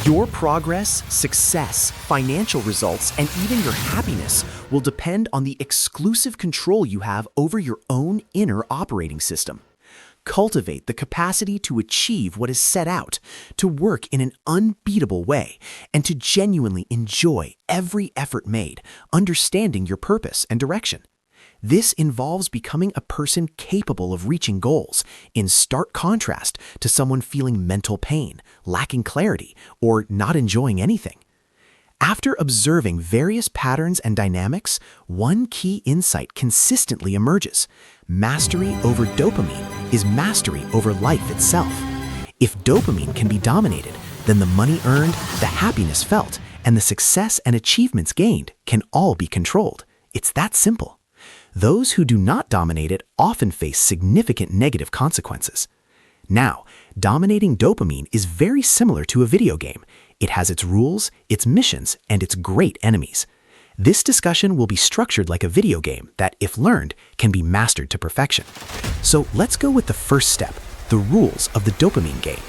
Your progress, success, financial results, and even your happiness will depend on the exclusive control you have over your own inner operating system. Cultivate the capacity to achieve what is set out, to work in an unbeatable way, and to genuinely enjoy every effort made, understanding your purpose and direction. This involves becoming a person capable of reaching goals, in stark contrast to someone feeling mental pain, lacking clarity, or not enjoying anything. After observing various patterns and dynamics, one key insight consistently emerges. Mastery over dopamine is mastery over life itself. If dopamine can be dominated, then the money earned, the happiness felt, and the success and achievements gained can all be controlled. It's that simple. Those who do not dominate it often face significant negative consequences. Now, dominating dopamine is very similar to a video game. It has its rules, its missions, and its great enemies. This discussion will be structured like a video game that, if learned, can be mastered to perfection. So let's go with the first step, the rules of the dopamine game.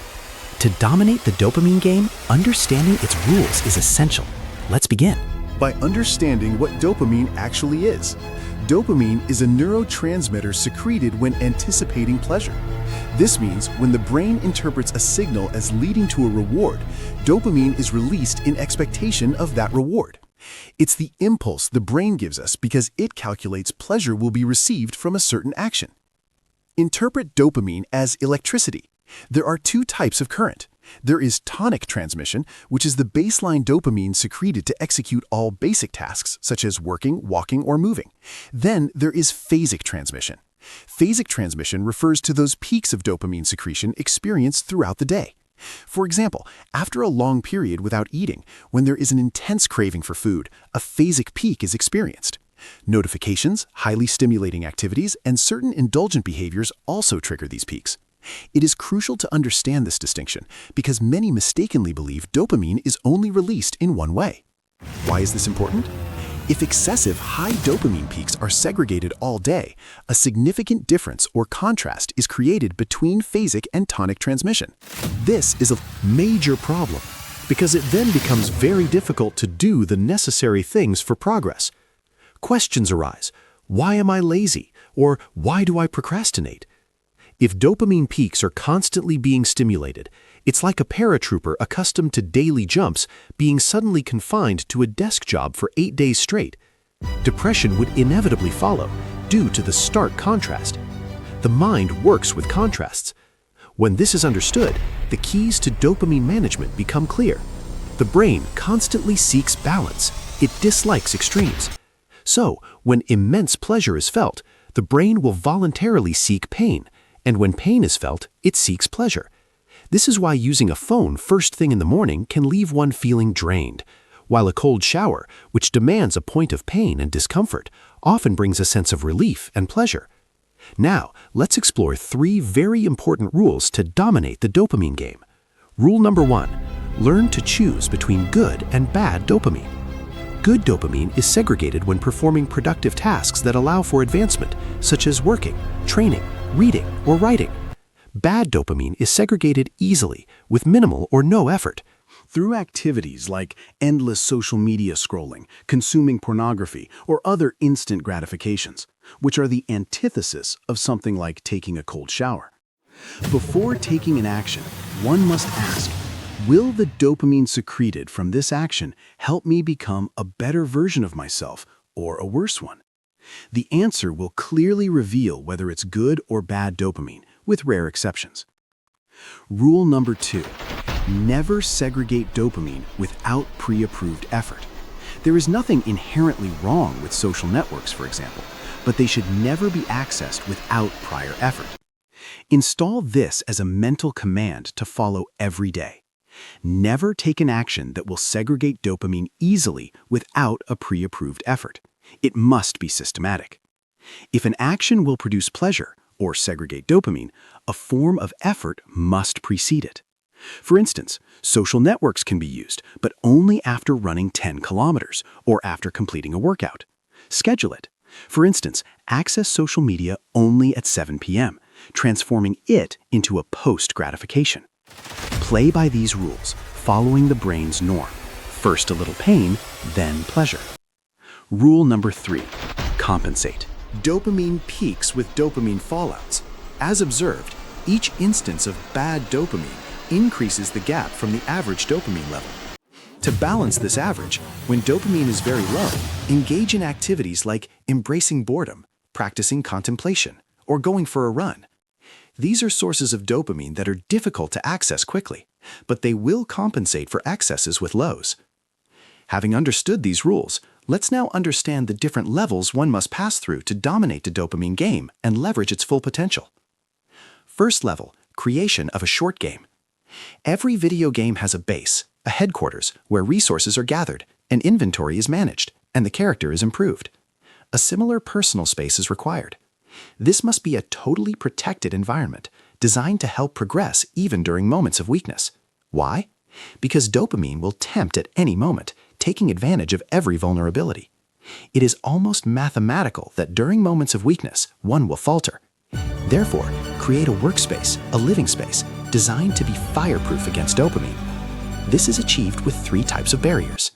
To dominate the dopamine game, understanding its rules is essential. Let's begin. By understanding what dopamine actually is. Dopamine is a neurotransmitter secreted when anticipating pleasure. This means when the brain interprets a signal as leading to a reward, dopamine is released in expectation of that reward. It's the impulse the brain gives us because it calculates pleasure will be received from a certain action. Interpret dopamine as electricity. There are two types of current. There is tonic transmission, which is the baseline dopamine secreted to execute all basic tasks, such as working, walking, or moving. Then there is phasic transmission. Phasic transmission refers to those peaks of dopamine secretion experienced throughout the day. For example, after a long period without eating, when there is an intense craving for food, a phasic peak is experienced. Notifications, highly stimulating activities, and certain indulgent behaviors also trigger these peaks. It is crucial to understand this distinction because many mistakenly believe dopamine is only released in one way. Why is this important? If excessive high dopamine peaks are segregated all day, a significant difference or contrast is created between phasic and tonic transmission. This is a major problem because it then becomes very difficult to do the necessary things for progress. Questions arise. Why am I lazy? Or why do I procrastinate? If dopamine peaks are constantly being stimulated, it's like a paratrooper accustomed to daily jumps being suddenly confined to a desk job for 8 days straight. Depression would inevitably follow due to the stark contrast. The mind works with contrasts. When this is understood, the keys to dopamine management become clear. The brain constantly seeks balance. It dislikes extremes. So, when immense pleasure is felt, the brain will voluntarily seek pain. And when pain is felt, it seeks pleasure. This is why using a phone first thing in the morning can leave one feeling drained, while a cold shower, which demands a point of pain and discomfort, often brings a sense of relief and pleasure. Now, let's explore 3 very important rules to dominate the dopamine game. Rule number 1, learn to choose between good and bad dopamine. Good dopamine is segregated when performing productive tasks that allow for advancement, such as working, training, reading, or writing. Bad dopamine is segregated easily, with minimal or no effort. Through activities like endless social media scrolling, consuming pornography, or other instant gratifications, which are the antithesis of something like taking a cold shower. Before taking an action, one must ask, will the dopamine secreted from this action help me become a better version of myself or a worse one? The answer will clearly reveal whether it's good or bad dopamine, with rare exceptions. Rule number 2, never segregate dopamine without pre-approved effort. There is nothing inherently wrong with social networks, for example, but they should never be accessed without prior effort. Install this as a mental command to follow every day. Never take an action that will segregate dopamine easily without a pre-approved effort. It must be systematic. If an action will produce pleasure or segregate dopamine, a form of effort must precede it. For instance, social networks can be used, but only after running 10 kilometers or after completing a workout. Schedule it. For instance, access social media only at 7 p.m., transforming it into a post-gratification. Play by these rules. following the brain's norm. First a little pain, then pleasure. Rule number 3, compensate. Dopamine peaks with dopamine fallouts. As observed, each instance of bad dopamine increases the gap from the average dopamine level. To balance this average, when dopamine is very low, engage in activities like embracing boredom, practicing contemplation, or going for a run. These are sources of dopamine that are difficult to access quickly, but they will compensate for excesses with lows. Having understood these rules, let's now understand the different levels one must pass through to dominate the dopamine game and leverage its full potential. First level, creation of a short game. Every video game has a base, a headquarters, where resources are gathered, an inventory is managed, and the character is improved. A similar personal space is required. This must be a totally protected environment, designed to help progress even during moments of weakness. Why? Because dopamine will tempt at any moment, taking advantage of every vulnerability. It is almost mathematical that during moments of weakness, one will falter. Therefore, create a workspace, a living space, designed to be fireproof against dopamine. This is achieved with 3 types of barriers.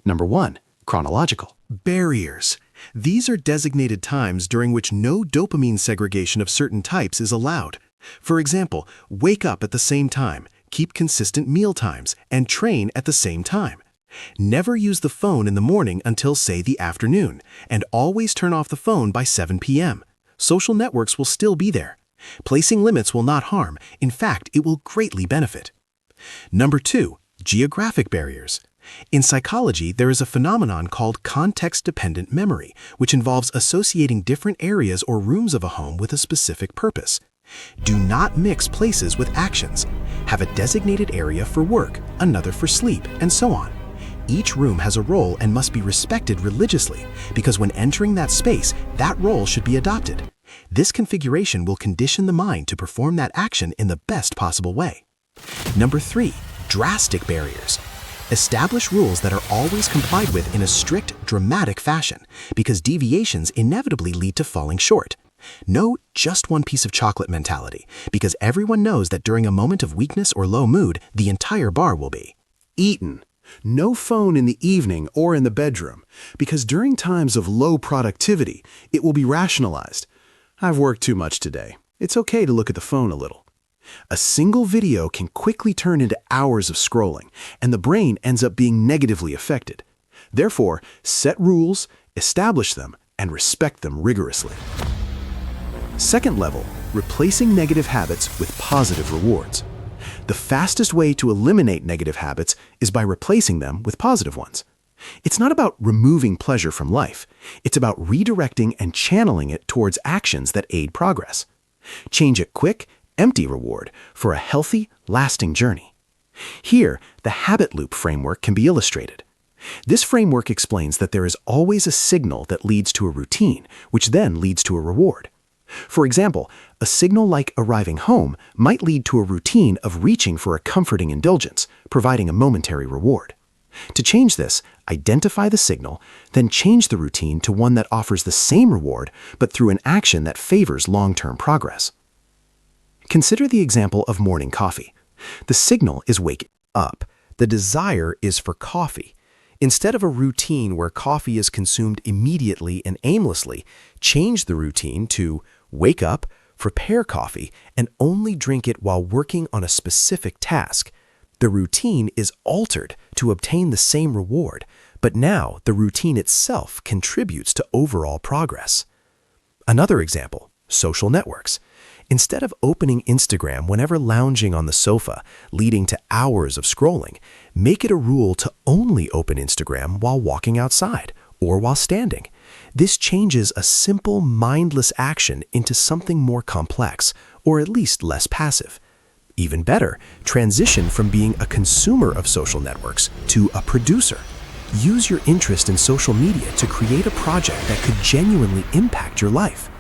Number 1, chronological. Barriers. These are designated times during which no dopamine segregation of certain types is allowed. For example, wake up at the same time, keep consistent meal times, and train at the same time. Never use the phone in the morning until, say, the afternoon, and always turn off the phone by 7 p.m. Social networks will still be there. Placing limits will not harm. In fact, it will greatly benefit. Number 2, geographic barriers. In psychology, there is a phenomenon called context-dependent memory, which involves associating different areas or rooms of a home with a specific purpose. Do not mix places with actions. Have a designated area for work, another for sleep, and so on. Each room has a role and must be respected religiously, because when entering that space, that role should be adopted. This configuration will condition the mind to perform that action in the best possible way. Number 3, drastic barriers. Establish rules that are always complied with in a strict, dramatic fashion, because deviations inevitably lead to falling short. No just one piece of chocolate mentality, because everyone knows that during a moment of weakness or low mood, the entire bar will be Eaten. No phone in the evening or in the bedroom, because during times of low productivity, it will be rationalized. I've worked too much today. It's okay to look at the phone a little. A single video can quickly turn into hours of scrolling, and the brain ends up being negatively affected. Therefore, set rules, establish them, and respect them rigorously. Second level, replacing negative habits with positive rewards. The fastest way to eliminate negative habits is by replacing them with positive ones. It's not about removing pleasure from life. It's about redirecting and channeling it towards actions that aid progress. Change a quick, empty reward for a healthy, lasting journey. Here, the habit loop framework can be illustrated. This framework explains that there is always a signal that leads to a routine, which then leads to a reward. For example, a signal like arriving home might lead to a routine of reaching for a comforting indulgence, providing a momentary reward. To change this, identify the signal, then change the routine to one that offers the same reward, but through an action that favors long-term progress. Consider the example of morning coffee. The signal is waking up. The desire is for coffee. Instead of a routine where coffee is consumed immediately and aimlessly, change the routine to wake up, prepare coffee, and only drink it while working on a specific task. The routine is altered to obtain the same reward, but now the routine itself contributes to overall progress. Another example, social networks. Instead of opening Instagram whenever lounging on the sofa, leading to hours of scrolling, make it a rule to only open Instagram while walking outside or while standing. This changes a simple, mindless action into something more complex, or at least less passive. Even better, transition from being a consumer of social networks to a producer. Use your interest in social media to create a project that could genuinely impact your life.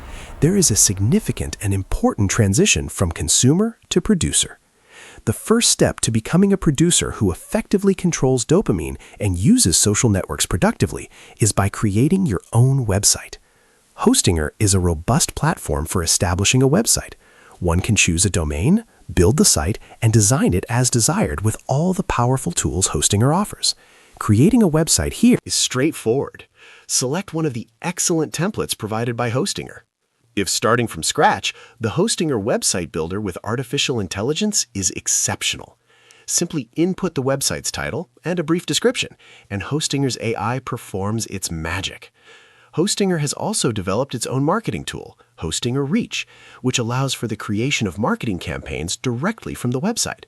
There is a significant and important transition from consumer to producer. The first step to becoming a producer who effectively controls dopamine and uses social networks productively is by creating your own website. Hostinger is a robust platform for establishing a website. One can choose a domain, Build the site and design it as desired with all the powerful tools Hostinger offers. Creating a website here is straightforward. Select one of the excellent templates provided by Hostinger. If starting from scratch, the Hostinger website builder with artificial intelligence is exceptional. Simply input the website's title and a brief description, and Hostinger's AI performs its magic. Hostinger has also developed its own marketing tool, Hostinger Reach, which allows for the creation of marketing campaigns directly from the website.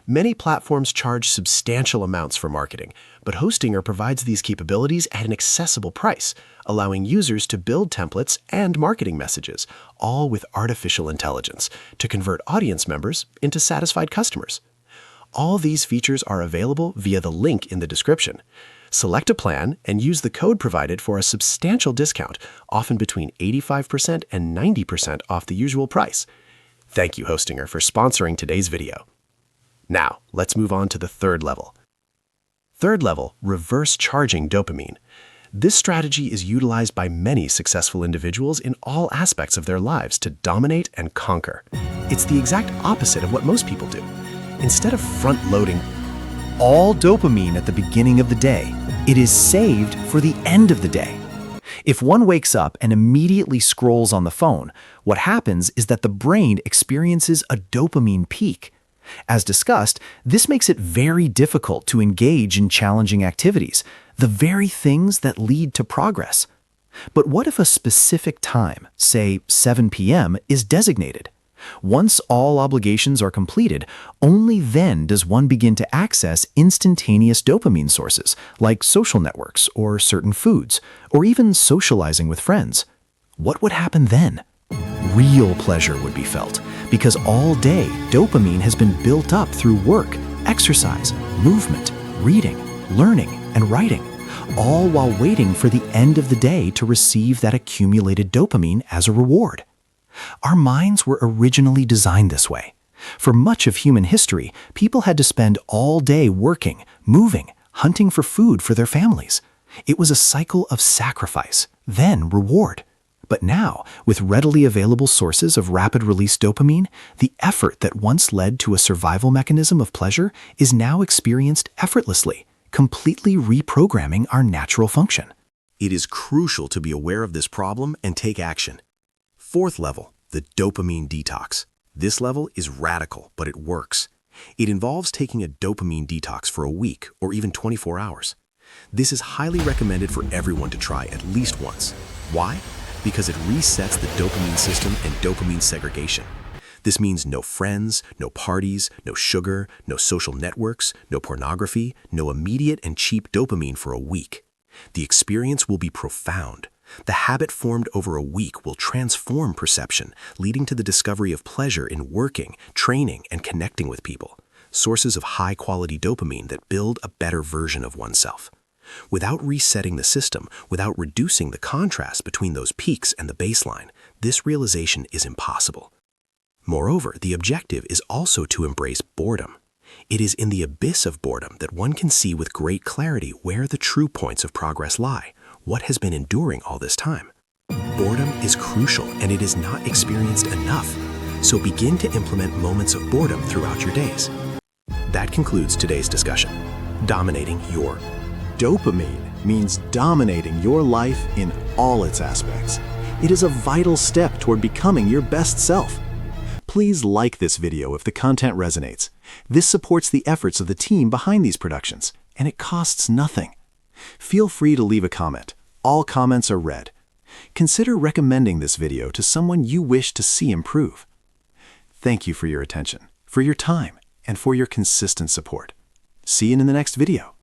Many platforms charge substantial amounts for marketing, but Hostinger provides these capabilities at an accessible price, allowing users to build templates and marketing messages, all with artificial intelligence, to convert audience members into satisfied customers. All these features are available via the link in the description. Select a plan and use the code provided for a substantial discount, often between 85% and 90% off the usual price. Thank you, Hostinger, for sponsoring today's video. Now, let's move on to the third level. Third level, reverse charging dopamine. This strategy is utilized by many successful individuals in all aspects of their lives to dominate and conquer. It's the exact opposite of what most people do. Instead of front-loading all dopamine at the beginning of the day, it is saved for the end of the day. If one wakes up and immediately scrolls on the phone, what happens is that the brain experiences a dopamine peak. As discussed, this makes it very difficult to engage in challenging activities, the very things that lead to progress. But what if a specific time, say 7 p.m., is designated? Once all obligations are completed, only then does one begin to access instantaneous dopamine sources, like social networks or certain foods, or even socializing with friends. What would happen then? Real pleasure would be felt, because all day dopamine has been built up through work, exercise, movement, reading, learning, and writing, all while waiting for the end of the day to receive that accumulated dopamine as a reward. Our minds were originally designed this way. For much of human history, people had to spend all day working, moving, hunting for food for their families. It was a cycle of sacrifice, then reward. But now, with readily available sources of rapid-release dopamine, the effort that once led to a survival mechanism of pleasure is now experienced effortlessly, completely reprogramming our natural function. It is crucial to be aware of this problem and take action. Fourth level, the dopamine detox. This level is radical, but it works. It involves taking a dopamine detox for a week or even 24 hours. This is highly recommended for everyone to try at least once. Why? Because it resets the dopamine system and dopamine segregation. This means no friends, no parties, no sugar, no social networks, no pornography, no immediate and cheap dopamine for a week. The experience will be profound. The habit formed over a week will transform perception, leading to the discovery of pleasure in working, training, and connecting with people, sources of high-quality dopamine that build a better version of oneself. Without resetting the system, without reducing the contrast between those peaks and the baseline, this realization is impossible. Moreover, the objective is also to embrace boredom. It is in the abyss of boredom that one can see with great clarity where the true points of progress lie, what has been enduring all this time. Boredom is crucial and it is not experienced enough, so begin to implement moments of boredom throughout your days. That concludes today's discussion. Dominating your Dopamine means dominating your life in all its aspects. It is a vital step toward becoming your best self. Please like this video if the content resonates. This supports the efforts of the team behind these productions, and it costs nothing. Feel free to leave a comment. All comments are read. Consider recommending this video to someone you wish to see improve. Thank you for your attention, for your time, and for your consistent support. See you in the next video.